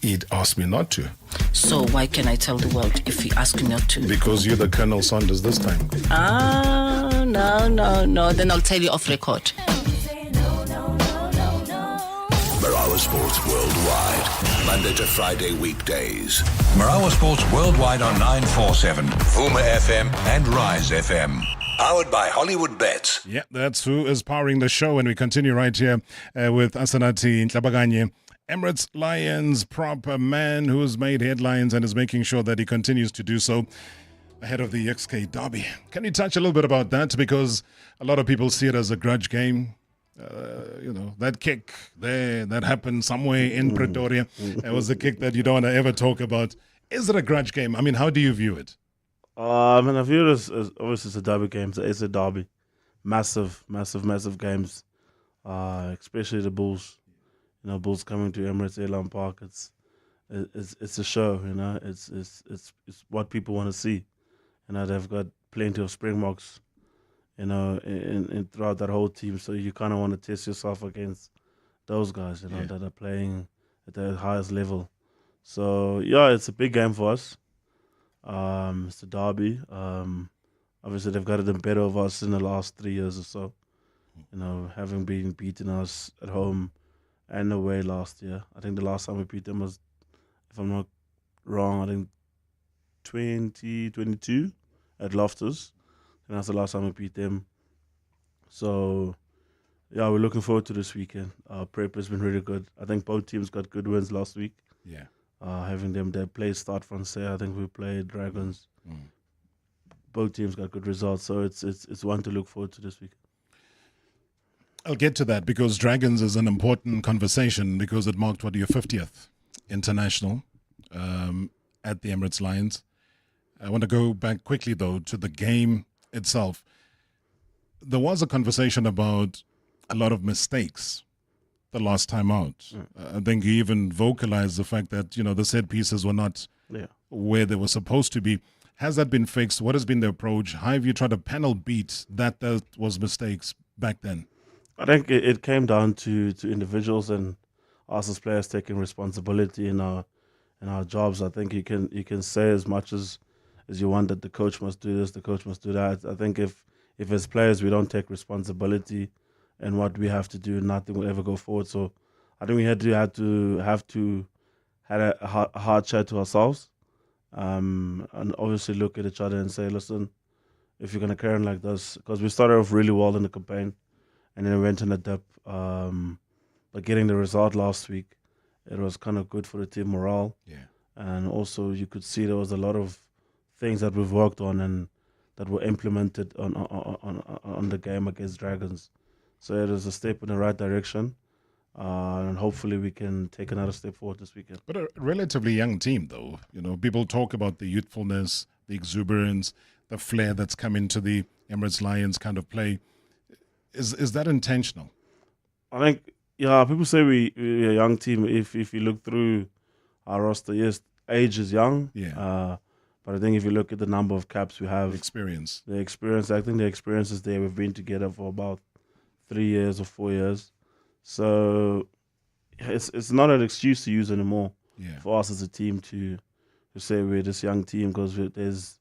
He'd asked me not to. So why can I tell the world if you ask me not to? Because you're the Colonel Saunders this time. No. Then I'll tell you off record. Marawa Sports Worldwide, Monday to Friday weekdays. Marawa Sports Worldwide on 947, Vuma FM and Rise FM. Powered by Hollywood Bets. Yeah, that's who is powering the show, and we continue right here with Asenathi Ntlabakanye. Emirates Lions prop, a man who's made headlines and is making sure that he continues to do so ahead of the XK Derby. Can you touch a little bit about that? Because a lot of people see it as a grudge game. That kick there that happened somewhere in Pretoria, it was a kick that you don't want to ever talk about. Is it a grudge game? I mean, how do you view it? I view it as obviously it's a derby game. It's a derby. Massive games, especially the Bulls. Bulls coming to Emirates Airline Park. It's a show. It's what people want to see. They've got plenty of Springboks. In throughout that whole team, so you kind of want to test yourself against those guys, that are playing at the highest level. So yeah, it's a big game for us. It's a derby. Obviously they've got it better of us in the last 3 years or so. Having been beaten us at home and away last year. I think the last time we beat them was, if I'm not wrong, I think 2022 at Loftus, and that's the last time we beat them. So, yeah, we're looking forward to this weekend. Prep has been really good. I think both teams got good wins last week. Yeah. Having them their play start Francais, I think we played Dragons. Both teams got good results, so it's one to look forward to this week. I'll get to that because Dragons is an important conversation because it marked your 50th international at the Emirates Lions. I want to go back quickly though to the game itself. There was a conversation about a lot of mistakes the last time out. I think you even vocalized the fact that the set pieces were not where they were supposed to be. Has that been fixed? What has been the approach? How have you tried to panel beat that was mistakes back then? I think it came down to individuals and us as players taking responsibility in our jobs. I think you can say as much as you want that the coach must do this, the coach must do that. I think if as players we don't take responsibility in what we have to do, nothing will ever go forward. So I think we had a hard chat to ourselves, and obviously look at each other and say, listen, if you're gonna carry on like this, because we started off really well in the campaign. And then we went in a dip. But getting the result last week, it was kind of good for the team morale. Yeah. And also you could see there was a lot of things that we've worked on and that were implemented on the game against Dragons. So it is a step in the right direction. And hopefully we can take another step forward this weekend. But a relatively young team, though. People talk about the youthfulness, the exuberance, the flair that's come into the Emirates Lions kind of play. Is that intentional? I think, people say we're a young team. If you look through our roster, yes, age is young. Yeah. But I think if you look at the number of caps we have, The experience, I think the experience is there. We've been together for about 3 years or 4 years. So it's not an excuse to use anymore for us as a team to say we're this young team, because there's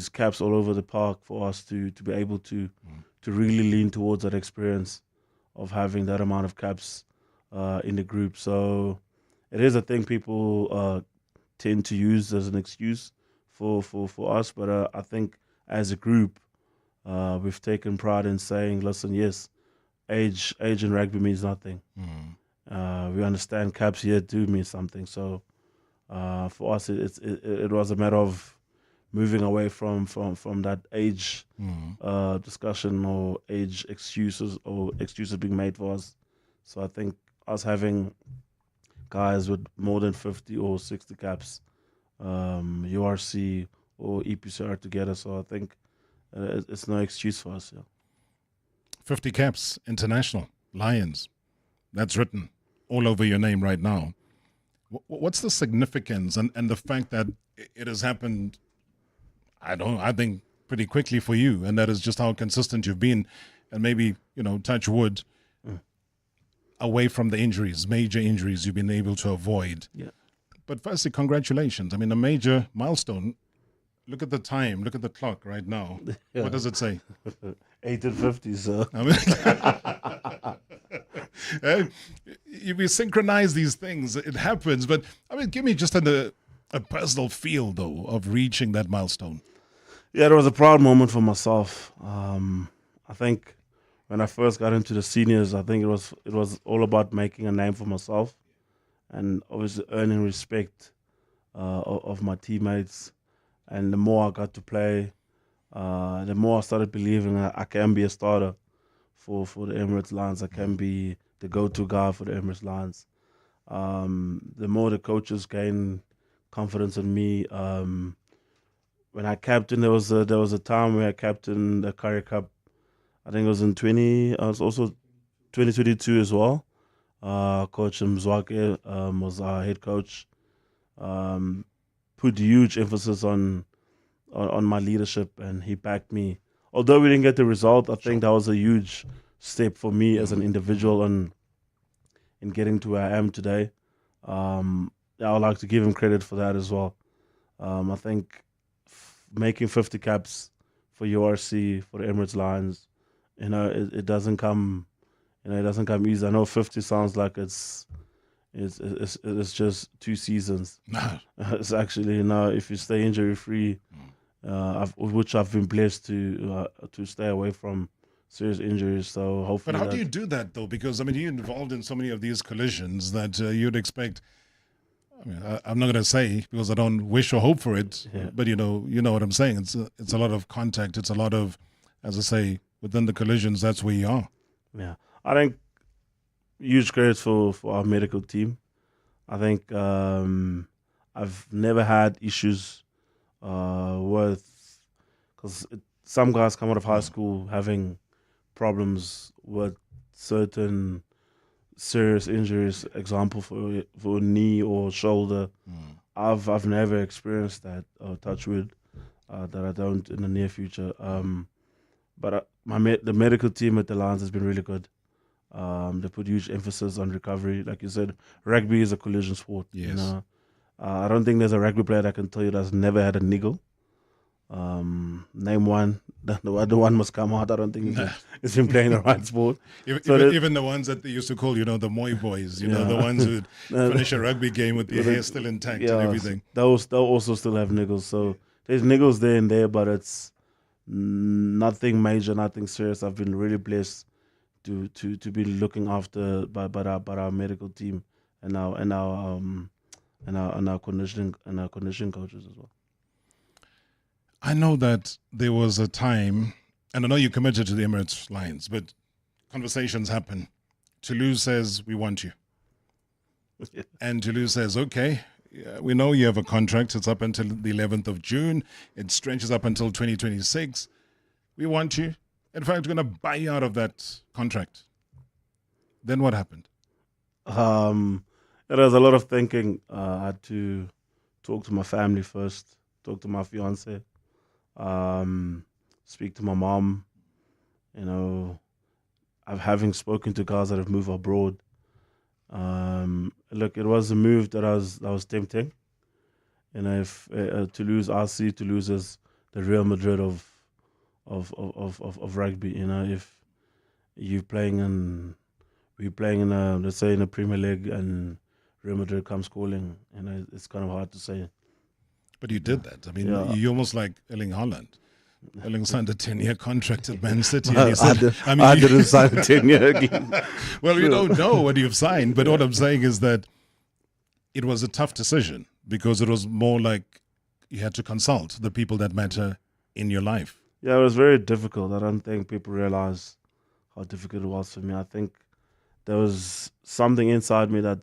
caps all over the park for us to be able to really lean towards that experience of having that amount of caps in the group. So it is a thing people tend to use as an excuse for us. But I think as a group, we've taken pride in saying, listen, yes, age in rugby means nothing. We understand caps here do mean something. So for us, it was a matter of moving away from that age discussion or age excuses being made for us. So I think us having guys with more than 50 or 60 caps, URC or EPCR together, so I think it's no excuse for us. 50 caps, international, Lions. That's written all over your name right now. What's the significance and the fact that it has happened, I think, pretty quickly for you, and that is just how consistent you've been, and maybe, touch wood, away from the injuries, major injuries you've been able to avoid. Yeah. But firstly, congratulations. I mean, a major milestone. Look at the time. Look at the clock right now. Yeah. What does it say? 1850, sir. We synchronize these things. It happens. But, give me just a personal feel, though, of reaching that milestone. Yeah, it was a proud moment for myself. I think when I first got into the seniors, I think it was all about making a name for myself and obviously earning respect of my teammates. And the more I got to play, the more I started believing I can be a starter for the Emirates Lions. I can be the go-to guy for the Emirates Lions. The more the coaches gained confidence in me. When I captained, there was a time where I captained the Currie Cup. I think it was in 2022 as well. Coach Mzwake was our head coach. Put huge emphasis on my leadership, and he backed me. Although we didn't get the result, I think that was a huge step for me as an individual in getting to where I am today. I would like to give him credit for that as well. I think making 50 caps for URC, for the Emirates Lions, it doesn't come, it doesn't come easy. I know 50 sounds like it's It's just 2 seasons. It's actually if you stay injury free, which I've been blessed to stay away from serious injuries. So hopefully. But how do you do that though? Because I mean, you're involved in so many of these collisions that you'd expect. I mean, I'm not going to say because I don't wish or hope for it, but you know what I'm saying. It's a lot of contact. It's a lot of, as I say, within the collisions. That's where you are. Yeah, I think huge credit for our medical team. I think I've never had issues with, because some guys come out of high school having problems with certain serious injuries, example for a knee or shoulder. I've never experienced that, touch wood, that I don't in the near future. But the medical team at the Lions has been really good. They put huge emphasis on recovery. Like you said, rugby is a collision sport. Yes. You know? I don't think there's a rugby player that can tell you that's never had a niggle. Name one. The other one must come out. I don't think he's been playing the right sport. Even the ones that they used to call, the Moy boys, the ones who finish a rugby game with their hair still intact and everything. They'll also still have niggles. So there's niggles there and there, but it's nothing major, nothing serious. I've been really blessed to be looking after by our medical team and our conditioning coaches as well. I know that there was a time, and I know you're committed to the Emirates Lions, but conversations happen. Toulouse says, we want you. And Toulouse says, okay, we know you have a contract. It's up until the 11th of June. It stretches up until 2026. We want you. In fact, we're going to buy you out of that contract. Then what happened? There was a lot of thinking. I had to talk to my family first, talk to my fiance, speak to my mom. Having spoken to guys that have moved abroad. Look, it was a move that was tempting. If I see Toulouse as the Real Madrid of rugby. If we're playing in let's say in the Premier League and Real Madrid comes calling, it's kind of hard to say. But you did that. I mean, you're almost like Erling Haaland. Erling signed a 10-year contract at Man City. And he said, I didn't sign a 10-year again. Well, you don't know what you've signed, but what I'm saying is that it was a tough decision because it was more like you had to consult the people that matter in your life. Yeah, it was very difficult. I don't think people realize how difficult it was for me. I think there was something inside me that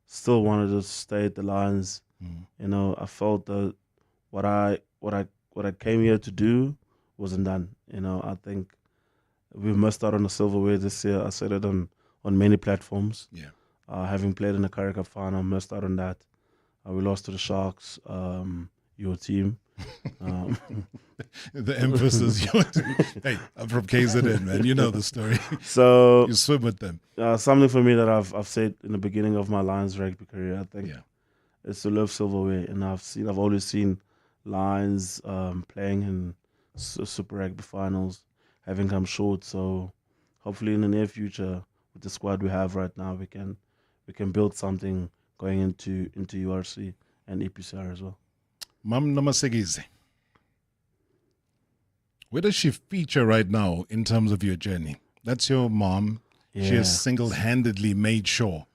still wanted to stay at the Lions. I felt that what I came here to do wasn't done. I think we missed out on the silverware this year. I said it on many platforms. Yeah. Having played in the Currie Cup final, missed out on that. We lost to the Sharks, your team. The emphasis. Hey, I'm from KZN, man. You know the story. So you swim with them. Something for me that I've said in the beginning of my Lions rugby career, I think, is to love silverware, and I've always seen Lions playing in Super Rugby finals, having come short. So hopefully in the near future, with the squad we have right now, we can build something going into URC and EPCR as well. Mam Namasegize, where does she feature right now in terms of your journey? That's your mom. Yeah. She has single-handedly made sure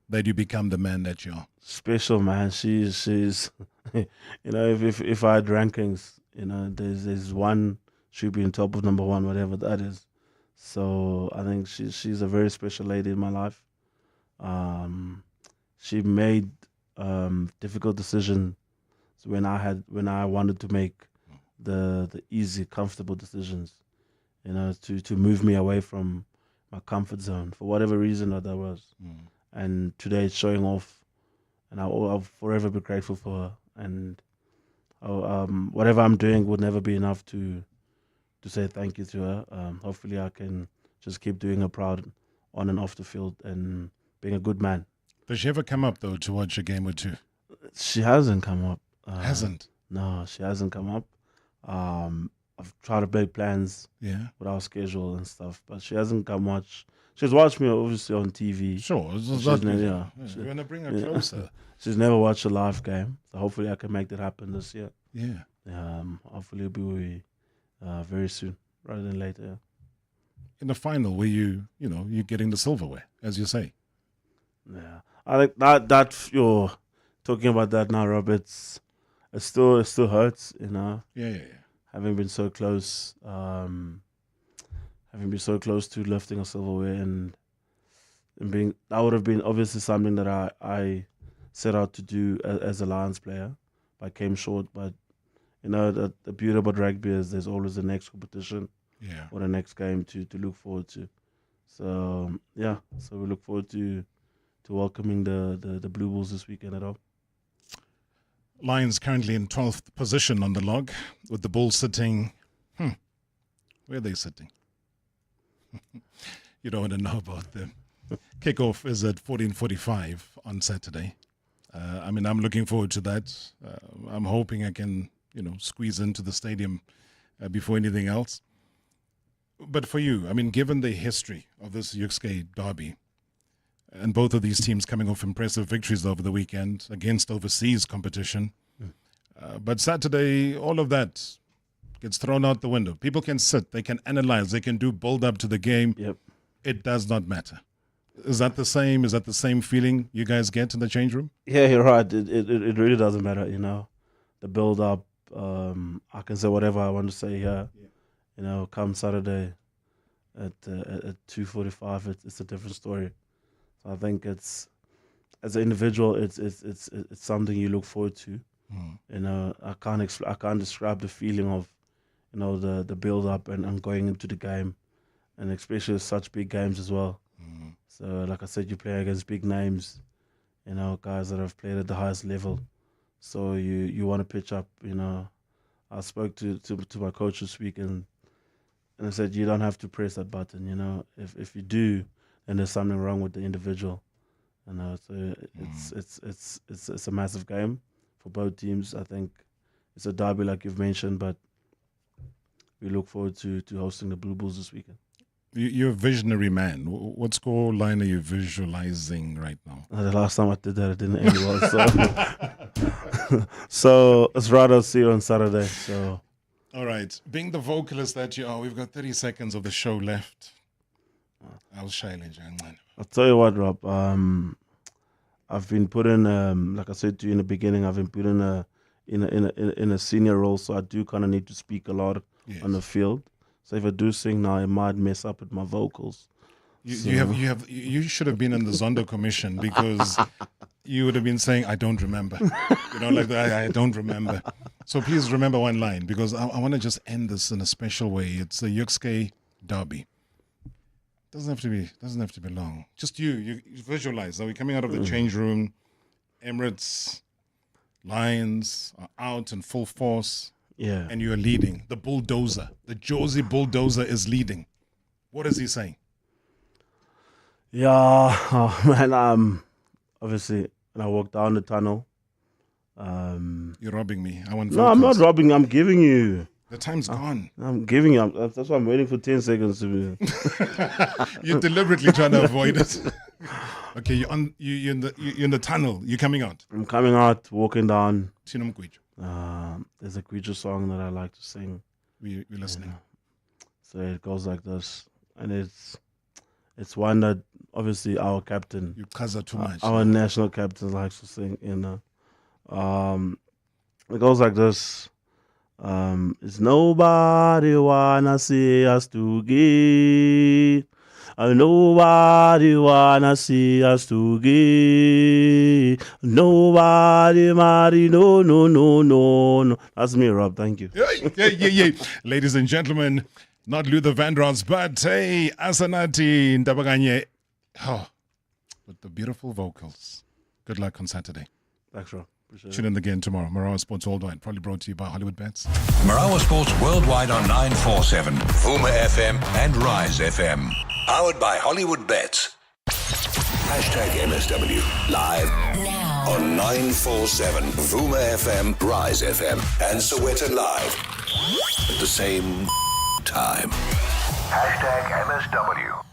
that you become the man that you are. Special, man. She's if I had rankings, there's one, she'd be on top of number one, whatever that is. So I think she's a very special lady in my life. She made difficult decisions when I wanted to make the easy, comfortable decisions, to move me away from my comfort zone for whatever reason that was. And today it's showing off, and I'll forever be grateful for her. And whatever I'm doing would never be enough to say thank you to her. Hopefully I can just keep doing her proud on and off the field and being a good man. Does she ever come up, though, to watch a game or two? She hasn't come up. Hasn't? No, she hasn't come up. I've tried to make plans with our schedule and stuff, but she hasn't come much. She's watched me obviously on TV. Sure, She's we're going to bring her closer. She's never watched a live game, so hopefully I can make that happen this year. Yeah. Hopefully it'll be very soon, rather than later. Yeah. In the final, where you're getting the silverware, as you say. Yeah, I think that you're talking about that now, Rob. It still hurts, Yeah. Having been so close, to lifting a silverware and being, that would have been obviously something that I set out to do as a Lions player, but I came short. But the beauty about rugby is there's always the next competition, or the next game to look forward to. So so we look forward to welcoming the Blue Bulls this weekend at home. Lions currently in 12th position on the log, with the Bulls sitting. Where are they sitting? You don't want to know about them. Kickoff is at 14:45 on Saturday. I'm looking forward to that. I'm hoping I can, squeeze into the stadium before anything else. But for you, given the history of this Yuxke derby, and both of these teams coming off impressive victories over the weekend against overseas competition, but Saturday, all of that gets thrown out the window. People can sit, they can analyze, they can do build-up to the game. Yep. It does not matter. Is that the same? Is that the same feeling you guys get in the change room? Yeah, you're right. It really doesn't matter, The build-up, I can say whatever I want to say here. Come Saturday at 2:45, it's a different story. So I think it's, as an individual, it's something you look forward to. I can't describe the feeling of, the build up and going into the game, and especially such big games as well. So like I said, you play against big names, guys that have played at the highest level. So you want to pitch up. I spoke to my coach this week and I said, you don't have to press that button. If you do, then there's something wrong with the individual. So it's a massive game for both teams. I think it's a derby, like you've mentioned, but we look forward to hosting the Blue Bulls this weekend. You're a visionary man. What score line are you visualizing right now? The last time I did that, it didn't end well. So it's rather see you on Saturday. So, all right. Being the vocalist that you are, we've got 30 seconds of the show left. I'll tell you what, Rob. I've been put in, like I said to you in the beginning, I've been put in a senior role, so I do kind of need to speak a lot on the field. So if I do sing now, I might mess up with my vocals. You should have been in the Zondo Commission, because you would have been saying, I don't remember. Like that, I don't remember. So please remember one line, because I want to just end this in a special way. It's a Yuxke derby. Doesn't have to be long. Just you visualize. Are we coming out of the change room? Emirates Lions are out in full force. Yeah. And you are leading. The bulldozer, the Josie bulldozer is leading. What is he saying? Yeah, man. Obviously, when I walk down the tunnel. You're robbing me. I want. No, I'm not robbing. I'm giving you. The time's gone. I'm giving you. That's why I'm waiting for 10 seconds to be. You're deliberately trying to avoid it. Okay, you're in the tunnel. You're coming out. I'm coming out, walking down. There's a Kwichu song that I like to sing. We're listening. So it goes like this, and it's one that obviously our captain. You casa too much. Our national captain likes to sing. It goes like this. It's nobody wanna see us together. Nobody wanna see us together. Nobody, no. That's me, Rob. Thank you. Yeah. Ladies and gentlemen, not Luther Vandross, but hey, Asenathi Ntlabakanye. With the beautiful vocals. Good luck on Saturday. Thanks, Rob. Tune in again tomorrow. Marawa Sports Worldwide, probably brought to you by Hollywood Bets. Marawa Sports Worldwide on 947, Vuma FM and Rise FM. Powered by Hollywood Bets. #MSW live now on 947 Vuma FM, Rise FM, and Sowetan Live at the same time. #MSW.